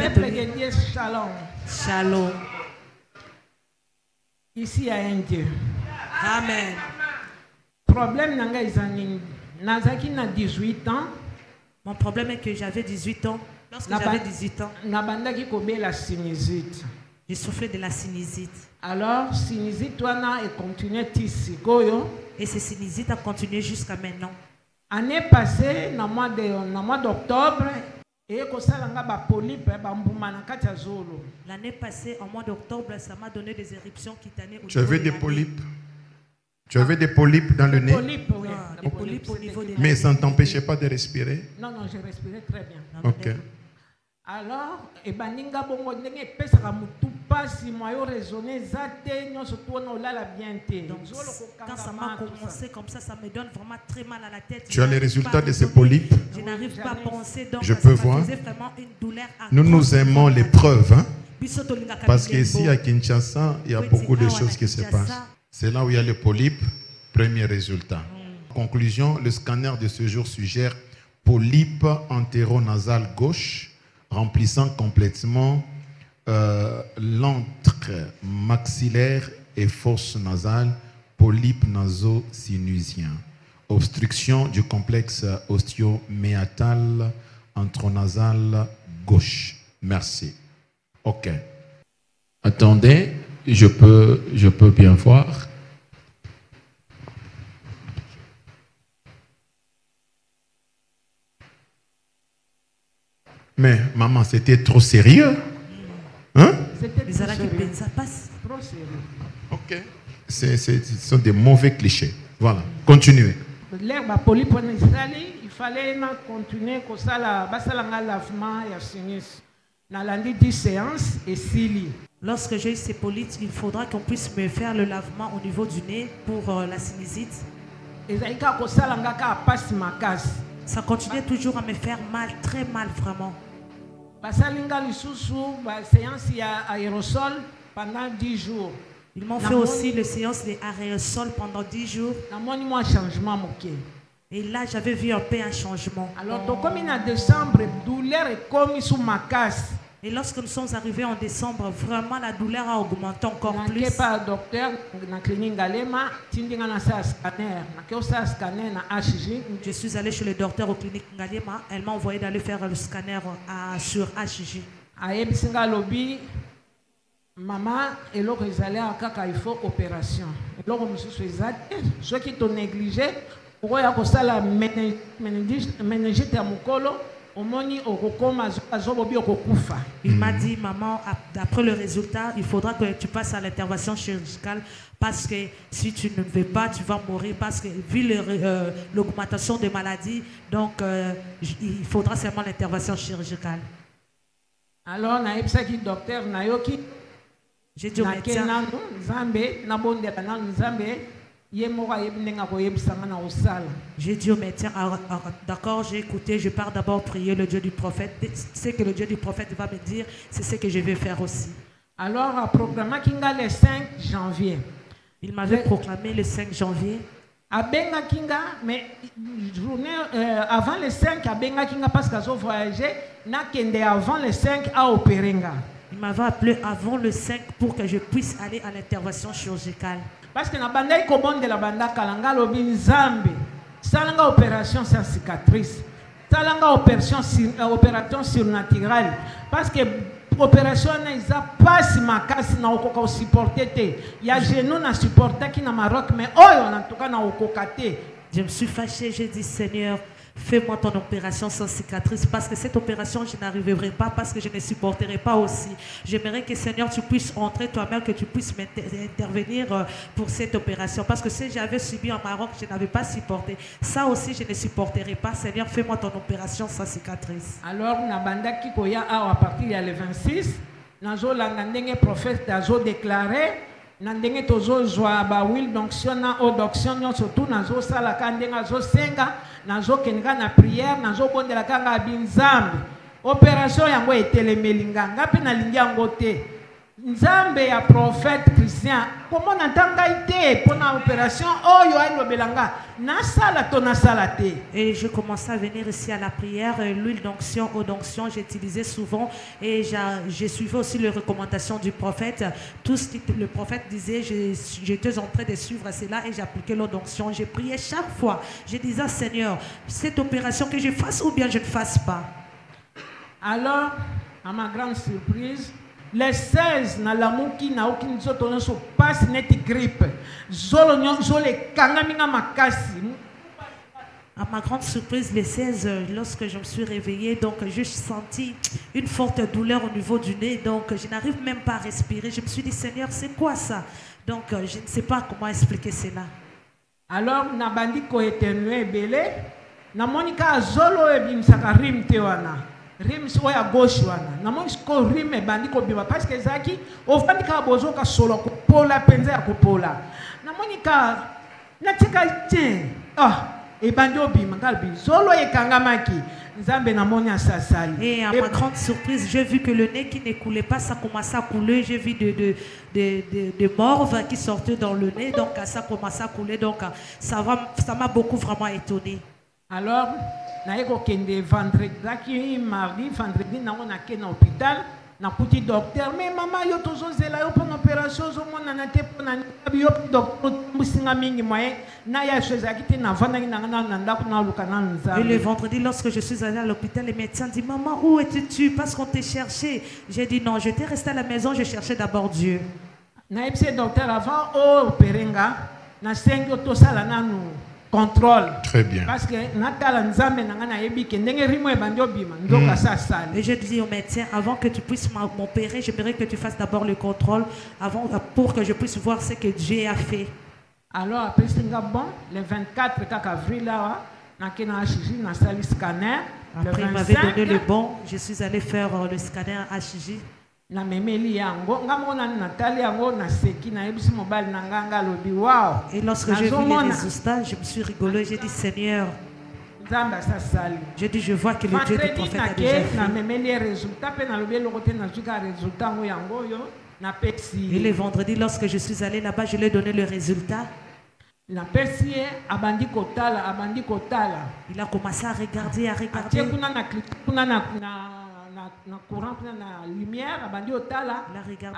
atelier. Shalom. Shalom. Ici, il y a un Dieu. Amen. Problème, Nazaki na 18 ans. Mon problème est que j'avais 18 ans. Lorsque j'avais 18 ans, la sinusite. j'ai souffert de la sinusite. Alors, sinusite, on a continué ici. Et ce sinusite a continué jusqu'à maintenant. Année passée, dans le mois d'octobre, l'année passée, en mois d'octobre, ça m'a donné des éruptions cutanées. Tu avais des polypes? Tu avais des polypes dans le nez? Polypes, oui. Des polypes au niveau des Mais ça ne t'empêchait pas de respirer? Non, non, je respirais très bien. Ok. Alors, baninga bongo ndenge pesaka mutu pasi moyo raisonner zate nyo surtout on la bien té. Donc quand ça m'a commencé comme ça me donne vraiment très mal à la tête. Tu as les résultats de ces polypes? Je n'arrive pas à penser, donc je peux voir. Vraiment une douleur. Nous aimons les preuves, hein? Parce qu'ici à Kinshasa, il y a beaucoup de choses qui se passent. C'est là où il y a les polypes. Premier résultat. Conclusion, le scanner de ce jour suggère polype entéronasal gauche remplissant complètement l'antre maxillaire et fosse nasale, polype naso-sinusien. Obstruction du complexe osteo-méatal entronasal gauche. Merci. Ok. Attendez, je peux bien voir. Mais maman, c'était trop sérieux. Hein? C'était trop sérieux. Ok. Ce sont des mauvais clichés. Voilà. Continuez. L'herbe polype il fallait continuer comme ça la lavement et sinus. Dans la 10 séances et 6 lits. Lorsque j'ai eu ces polypes, il faudra qu'on puisse me faire le lavement au niveau du nez pour la sinusite. Ça continuait toujours à me faire mal, très mal vraiment. Séance aérosol pendant 10 jours. Ils m'ont fait aussi le séance des aérosols pendant 10 jours. Et là, j'avais vu un peu un changement. Alors, comme en décembre, douleur est comme sous ma casse. Et lorsque nous sommes arrivés en décembre, vraiment la douleur a augmenté encore plus. Je suis allé chez le docteur au clinique Ngalema. Elle m'a envoyé d'aller faire le scanner sur HJ. Maman, il faut opération. Ceux qui t'ont négligé, il m'a dit, maman, d'après le résultat, il faudra que tu passes à l'intervention chirurgicale parce que si tu ne veux pas, tu vas mourir parce que vu l'augmentation des maladies, donc il faudra seulement l'intervention chirurgicale. Alors, j'ai dit au médecin, j'ai dit au médecin, d'accord, j'ai écouté, je pars d'abord prier le Dieu du prophète. Ce que le Dieu du prophète va me dire, c'est ce que je vais faire aussi. Alors, à programme le 5 janvier. Il m'avait proclamé le 5 janvier. À Benga Kinga, mais journée avant le 5, à Benga Kinga, parce qu'ils ont voyagé, n'a qu'un avant le 5 à Opérenga. Il m'avait appelé avant le 5 pour que je puisse aller à l'intervention chirurgicale. Parce que na banda ikobonde la banda kalanga lobi nzambe salanga opération sans cicatrice salanga opération surnaturelle parce que opération na isa passe makasi na okoka supporter te ya genou na supporter qui na Maroc mais oyo na tuka na okoka te. Je me suis fâché, j'ai dit Seigneur, fais-moi ton opération sans cicatrice parce que cette opération, je n'arriverai pas parce que je ne supporterai pas aussi. J'aimerais que Seigneur, tu puisses entrer toi-même, que tu puisses intervenir pour cette opération. Parce que si j'avais subi en Maroc, je n'avais pas supporté. Ça aussi, je ne supporterai pas. Seigneur, fais-moi ton opération sans cicatrice. Alors, à partir du 26, le prophète a déclaré nandenge tozo zwa ba will d'onction na odonction surtout nazo sala kandenga zo senga nazo kenga na prière nazo bondela kanga binzambe opération yango etelemeli nganga pe na lingi yango te Nzambe ya prophète Christian, comment n'entanga été pour une opération, oh yo aïe belanga, na sala to na salate. Et je commençais à venir ici à la prière, l'huile d'onction, eau d'onction, j'utilisais souvent et j'ai suivi aussi les recommandations du prophète. Tout ce que le prophète disait, j'étais en train de suivre cela et j'appliquais l'eau d'onction. J'ai prié chaque fois. Je disais, Seigneur, cette opération que je fasse ou bien je ne fasse pas. Alors, à ma grande surprise, les 16 na lamuki na aucune zoto no so passe net grippe zolo zole kangaminga makasi. À ma grande surprise, les 16, lorsque je me suis réveillée, donc j'ai senti une forte douleur au niveau du nez, donc je n'arrive même pas à respirer. Je me suis dit, Seigneur, c'est quoi ça? Donc je ne sais pas comment expliquer cela. Alors na bandi ko éternuer belé na monika zolo e bimsaka rim tewana. Rim so ya gauche wana na moni ko rim e bandi ko bima parce que zaki ofandi ka bozo ka solo ko pola penza ya ko pola na monika na tika tien e bandi obima kalbi solo e kangamaki nzambe na moni asasali. Et à ma grande surprise, j'ai vu que le nez qui ne coulait pas, ça commençait à couler. J'ai vu de morve qui sortaient dans le nez, donc ça commençait à couler, donc ça m'a beaucoup vraiment étonné. Alors na eko kende vendredi mardi vendredi na on a ken na hôpital na petit docteur mais maman yo tozozela yo pour opération zo mona na te pour na yo docteur musinga mingi moyen na ya chose akite na vanda na ndako na luka na nzambe. Et le vendredi lorsque je suis allée à l'hôpital, les médecins disent maman où étais-tu parce qu'on t'est cherché. J'ai dit non, j'étais restée à la maison, je cherchais d'abord Dieu. Na epse docteur avant opérenga na sengo to sala nanu contrôle. Très bien. Parce que et je dis au médecin, avant que tu puisses m'opérer, j'aimerais que tu fasses d'abord le contrôle pour que je puisse voir ce que Dieu a fait. Alors après le 24 avril après il m'avait donné le bon, je suis allé faire le scanner HJ. Na memeli yango ngamona Nathalie yango na seki na ebisi mobile na nganga lobi wow. Et lorsque j'ai vu les résultats, je me suis rigolé, j'ai dit Seigneur, nzamba sasali. J'ai dit je vois que le Dieu du prophète a déjà fait. Na memeli résultat pe na lobi lokote na zuka résultat ngo yango yo na pexi. Et le vendredi lorsque je suis allé là-bas, je lui ai donné le résultat. La persie abandi kotala. Il a commencé à regarder. Na courant na lumière abandi otala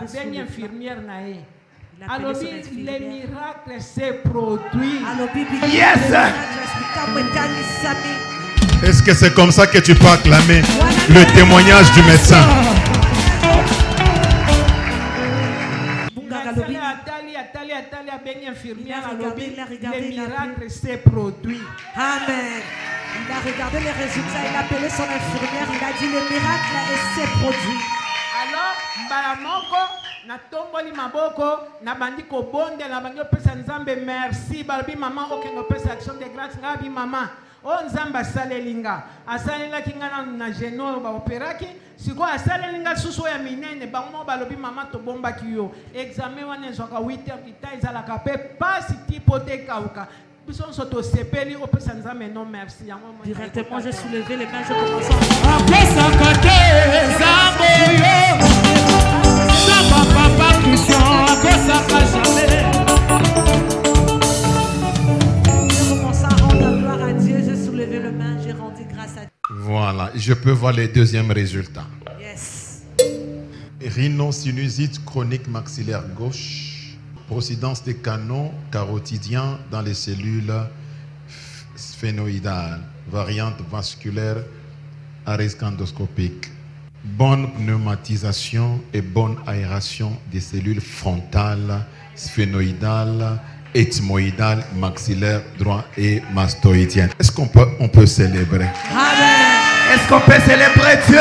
abeni infirmière na e alobi les miracles se produit. Yes. Est-ce que c'est comme ça que tu peux acclamer le témoignage du médecin? Atali abeni infirmière alobi les miracles se produit. Amen. Il a regardé les résultats, il a appelé son infirmière, il a dit le miracle s'est produit. Alors, Balamoko, na tomboli maboko, na bandi ko bonde, na bandi opesa nzambe merci, balbi maman okengo pesa action de grâce, ngabi maman. O nzamba salelinga, asalela kingana na geno ba operaki, siko asalelinga susu ya minene, bango balobi maman to bomba kiyo. Examen wana zoka 8h kita izala kape, pas tipo te kauka. Directement, j'ai soulevé les mains, je commence à rendre gloire à Dieu, j'ai soulevé les mains, j'ai rendu grâce à Dieu. Voilà, je peux voir les deuxièmes résultats. Yes. Rhinosinusite chronique maxillaire gauche. Procidence des canaux carotidiens dans les cellules sphénoïdales, variante vasculaire arescendoscopique, bonne pneumatisation et bonne aération des cellules frontales, sphénoïdales, ethmoïdales, maxillaires droit et mastoïdiennes. Est-ce qu'on peut célébrer? Est-ce qu'on peut célébrer Dieu?